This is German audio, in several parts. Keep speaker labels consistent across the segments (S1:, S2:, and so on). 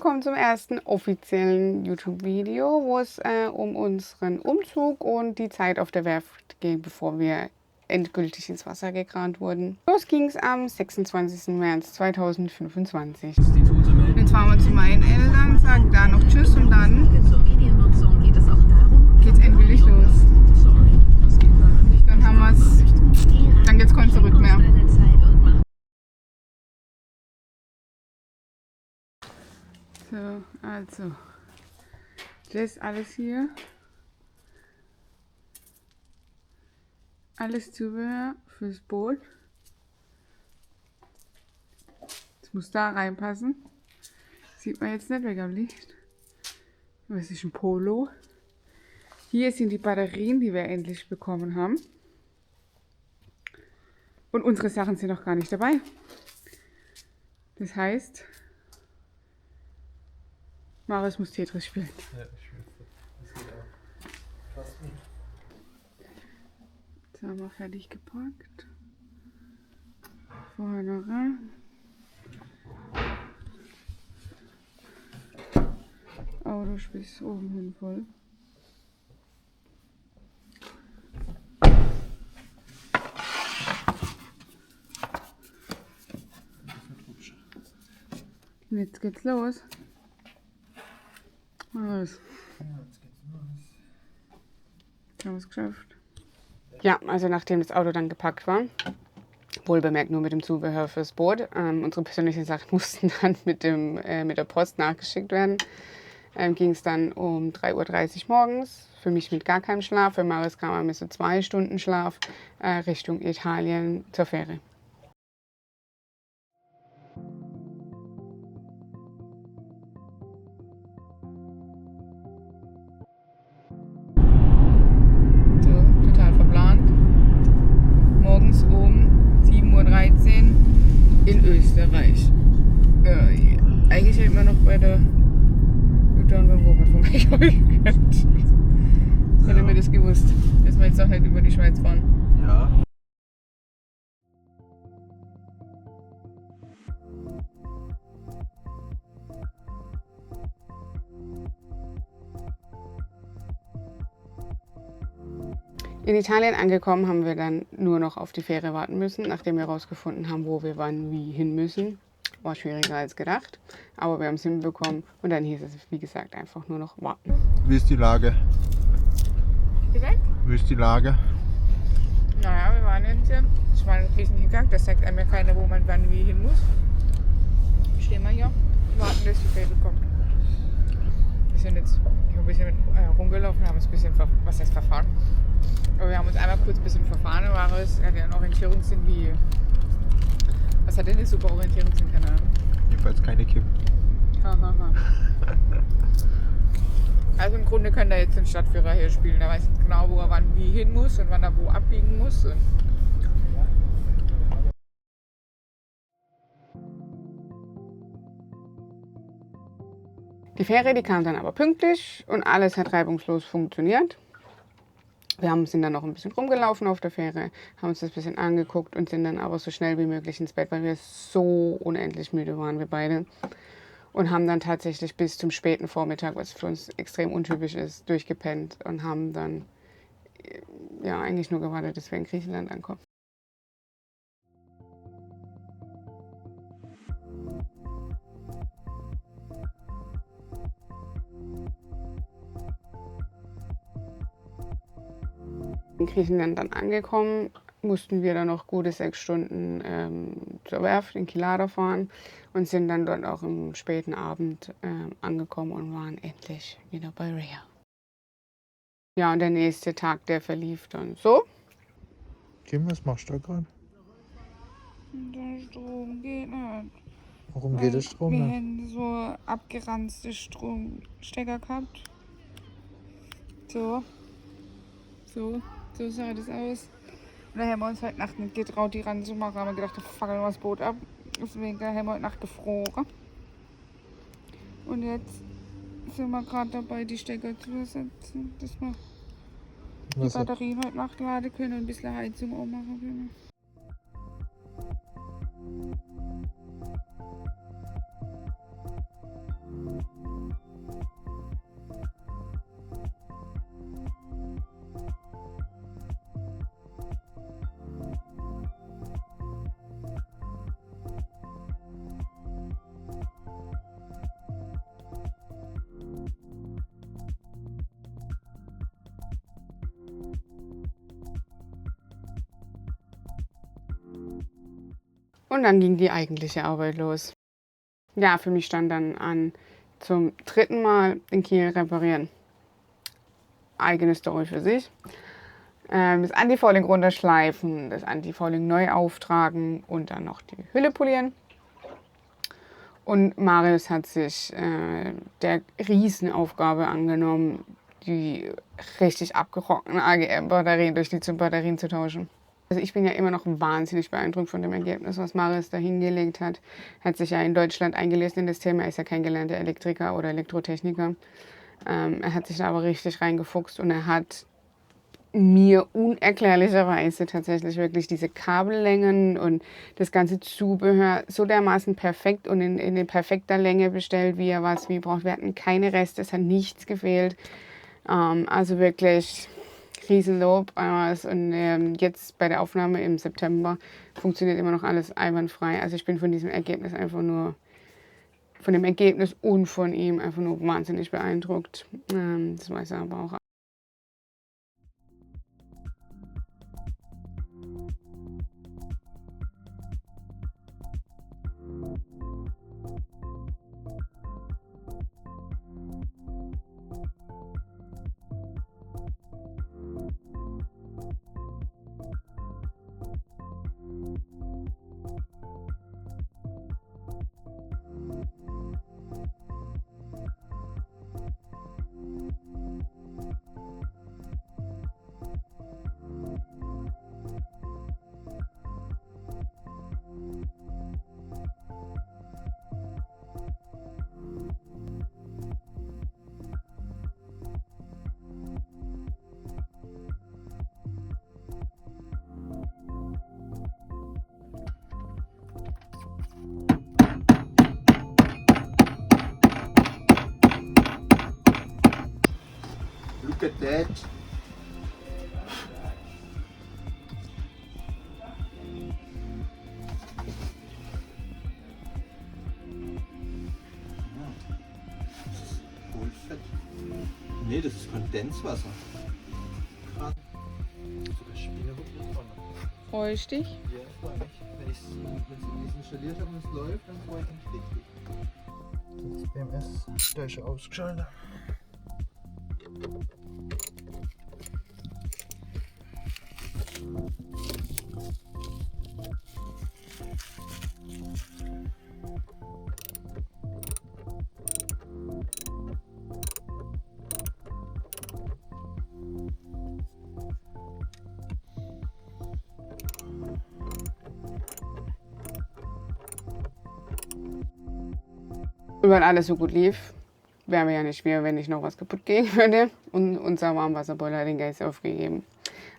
S1: willkommen zum ersten offiziellen YouTube-Video, wo es um unseren Umzug und die Zeit auf der Werft ging, bevor wir endgültig ins Wasser gekramt wurden. Los ging es am 26. März 2025. Jetzt fahren wir zu meinen Eltern, sagen da noch Tschüss und dann geht's endgültig los. Dann haben wir's. Dann gibt's kein Zurück mehr. So, also, das ist alles hier. Alles Zubehör fürs Boot. Das muss da reinpassen. Sieht man jetzt nicht weg am Licht. Das ist ein Polo. Hier sind die Batterien, die wir endlich bekommen haben. Und unsere Sachen sind noch gar nicht dabei. Das heißt, Marius muss Tetris spielen.
S2: Ja, ich spiele. Das geht auch. Fast gut.
S1: Jetzt haben wir fertig gepackt. Vorne rein. Auto bis oben hin voll. Und jetzt geht's los. Was? Jetzt haben wir es geschafft. Ja, also nachdem das Auto dann gepackt war, wohlbemerkt nur mit dem Zubehör fürs Boot, unsere persönlichen Sachen mussten dann mit der Post nachgeschickt werden, ging es dann um 3:30 Uhr morgens, für mich mit gar keinem Schlaf, für Marius kam er mit so 2 Stunden Schlaf, Richtung Italien zur Fähre. Morgens um 7:13 Uhr in Österreich. Eigentlich hätte man noch bei der Mutter beim Robert vorbeikommen können. Hätte mir das gewusst, dass wir jetzt auch nicht über die Schweiz fahren.
S2: Ja.
S1: In Italien angekommen haben wir dann nur noch auf die Fähre warten müssen, nachdem wir herausgefunden haben, wo wir wann wie hin müssen. War schwieriger als gedacht, aber wir haben es hinbekommen und dann hieß es, wie gesagt, einfach nur noch warten.
S2: Wie ist die Lage? Wie ist die Lage?
S1: Naja, wir waren jetzt hier, es war ein Riesenhickhack, das sagt einem ja keiner, wo man wann wie hin muss. Stehen wir hier, warten, bis die Fähre kommt. Wir sind jetzt ein bisschen rumgelaufen, haben uns ein bisschen, was heißt verfahren? Aber wir haben uns einmal kurz ein bisschen verfahren, Marius hat ja einen Orientierungssinn wie, was hat denn das super Orientierungssinn, keine Ahnung.
S2: Jedenfalls keine Kim.
S1: Also im Grunde kann er jetzt den Stadtführer hier spielen, er weiß genau, wo er wann wie hin muss und wann er wo abbiegen muss. Und die Fähre, die kam dann aber pünktlich und alles hat reibungslos funktioniert. Wir sind dann noch ein bisschen rumgelaufen auf der Fähre, haben uns das ein bisschen angeguckt und sind dann aber so schnell wie möglich ins Bett, weil wir so unendlich müde waren, wir beide. Und haben dann tatsächlich bis zum späten Vormittag, was für uns extrem untypisch ist, durchgepennt und haben dann ja eigentlich nur gewartet, dass wir in Griechenland ankommen. In Griechenland dann angekommen, mussten wir dann noch gute 6 Stunden zur Werft in Kyllada fahren und sind dann dort auch im späten Abend angekommen und waren endlich wieder bei Rhea. Ja, und der nächste Tag, der verlief dann so.
S2: Kim, was machst du da gerade?
S1: Der Strom geht nicht.
S2: Warum geht der Strom
S1: Wir
S2: nicht?
S1: haben so abgeranzte Stromstecker gehabt. So sah das aus. Und da haben wir uns heute Nacht nicht getraut, die ranzumachen. Haben wir gedacht, da fackeln wir das Boot ab. Deswegen haben wir heute Nacht gefroren. Und jetzt sind wir gerade dabei, die Stecker zu ersetzen, dass wir die Batterien heute Nacht laden können und ein bisschen Heizung auch machen können. Und dann ging die eigentliche Arbeit los. Ja, für mich stand dann an, zum 3. Mal den Kiel reparieren. Eigene Story für sich. Das Antifouling runterschleifen, das Antifouling neu auftragen und dann noch die Hülle polieren. Und Marius hat sich der Riesenaufgabe angenommen, die richtig abgerockten AGM-Batterien durch Lithium-Batterien zu tauschen. Also ich bin ja immer noch wahnsinnig beeindruckt von dem Ergebnis, was Marius da hingelegt hat. Er hat sich ja in Deutschland eingelesen in das Thema, er ist ja kein gelernter Elektriker oder Elektrotechniker. Er hat sich da aber richtig reingefuchst und er hat mir unerklärlicherweise tatsächlich wirklich diese Kabellängen und das ganze Zubehör so dermaßen perfekt und in perfekter Länge bestellt, wie er was wie braucht. Wir hatten keine Reste, es hat nichts gefehlt. Also wirklich Riesenlob. Und jetzt bei der Aufnahme im September funktioniert immer noch alles einwandfrei. Also ich bin von diesem Ergebnis einfach nur, von dem Ergebnis und von ihm einfach nur wahnsinnig beeindruckt. Das weiß er aber auch.
S2: Look at that. Bullshit. Nee, das ist Kondenswasser. Krass. Sogar Spinnerup drin.
S1: Freust dich?
S2: Ja, freue mich. Wenn ich es installiert habe und es läuft, dann freue ich mich richtig. Das BMS gleich ausgeschaltet.
S1: Und weil alles so gut lief, wären wir ja nicht wir, wenn nicht noch was kaputt gehen würde. Und unser Warmwasserboiler hat den Geist aufgegeben.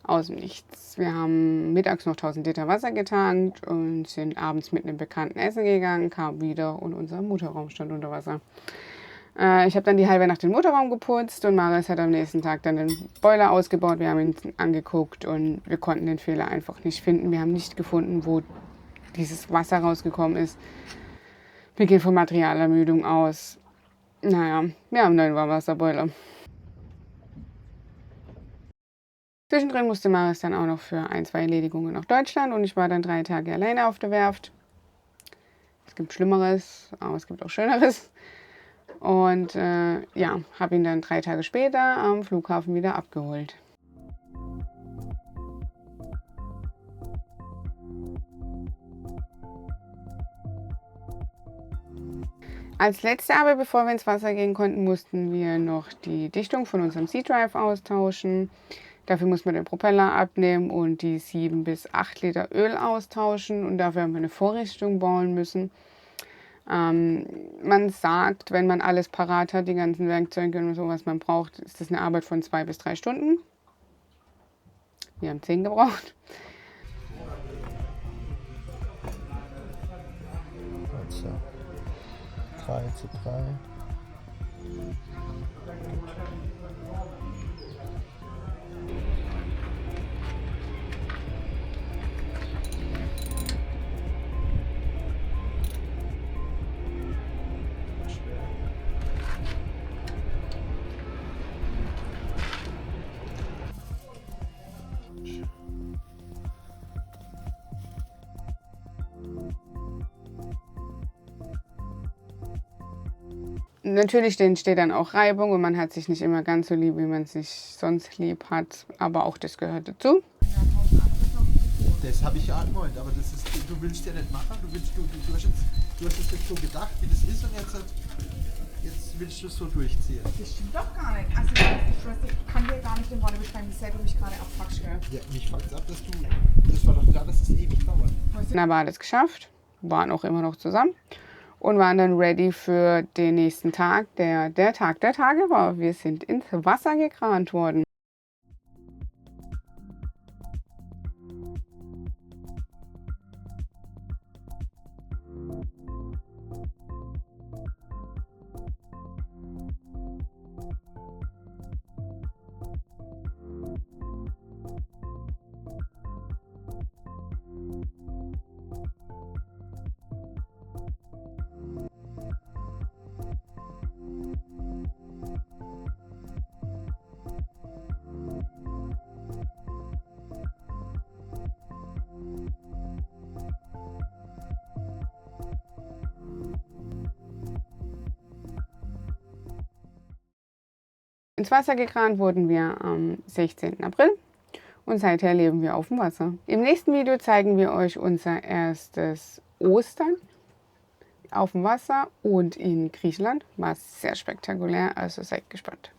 S1: Aus dem Nichts. Wir haben mittags noch 1000 Liter Wasser getankt und sind abends mit einem Bekannten essen gegangen, kamen wieder und unser Motorraum stand unter Wasser. Ich habe dann die halbe Nacht den Motorraum geputzt und Marius hat am nächsten Tag dann den Boiler ausgebaut. Wir haben ihn angeguckt und wir konnten den Fehler einfach nicht finden. Wir haben nicht gefunden, wo dieses Wasser rausgekommen ist. Wir gehen von Materialermüdung aus. Naja, wir haben einen neuen Warmwasserboiler. Zwischendrin musste Marius dann auch noch für 1, 2 Erledigungen nach Deutschland und ich war dann 3 Tage alleine auf der Werft. Es gibt Schlimmeres, aber es gibt auch Schöneres. Und ja, habe ihn dann 3 Tage später am Flughafen wieder abgeholt. Als letzte aber, bevor wir ins Wasser gehen konnten, mussten wir noch die Dichtung von unserem Sea-Drive austauschen. Dafür muss man den Propeller abnehmen und die 7 bis 8 Liter Öl austauschen. Und dafür haben wir eine Vorrichtung bauen müssen. Man sagt, wenn man alles parat hat, die ganzen Werkzeuge und so, was man braucht, ist das eine Arbeit von 2 bis 3 Stunden. Wir haben 10 gebraucht.
S2: Also 3:3.
S1: Natürlich entsteht dann auch Reibung und man hat sich nicht immer ganz so lieb, wie man sich sonst lieb hat. Aber auch das gehört dazu.
S2: Das habe ich ja angehört, aber das ist, du willst ja nicht machen. Du hast es jetzt so gedacht, wie das ist, und jetzt willst du es so durchziehen.
S3: Das stimmt doch gar nicht. Also ich kann dir gar nicht den Worte beschreiben, wie sehr du mich gerade abfuckst.
S2: Ja, mich fuckt es ab, das war doch klar, dass es ewig dauert.
S1: Dann haben wir alles geschafft, waren auch immer noch zusammen und waren dann ready für den nächsten Tag, der Tag der Tage war. Wir sind ins Wasser gekramt worden. Ins Wasser gekramt wurden wir am 16. April und seither leben wir auf dem Wasser. Im nächsten Video zeigen wir euch unser erstes Ostern auf dem Wasser und in Griechenland. War sehr spektakulär, also seid gespannt.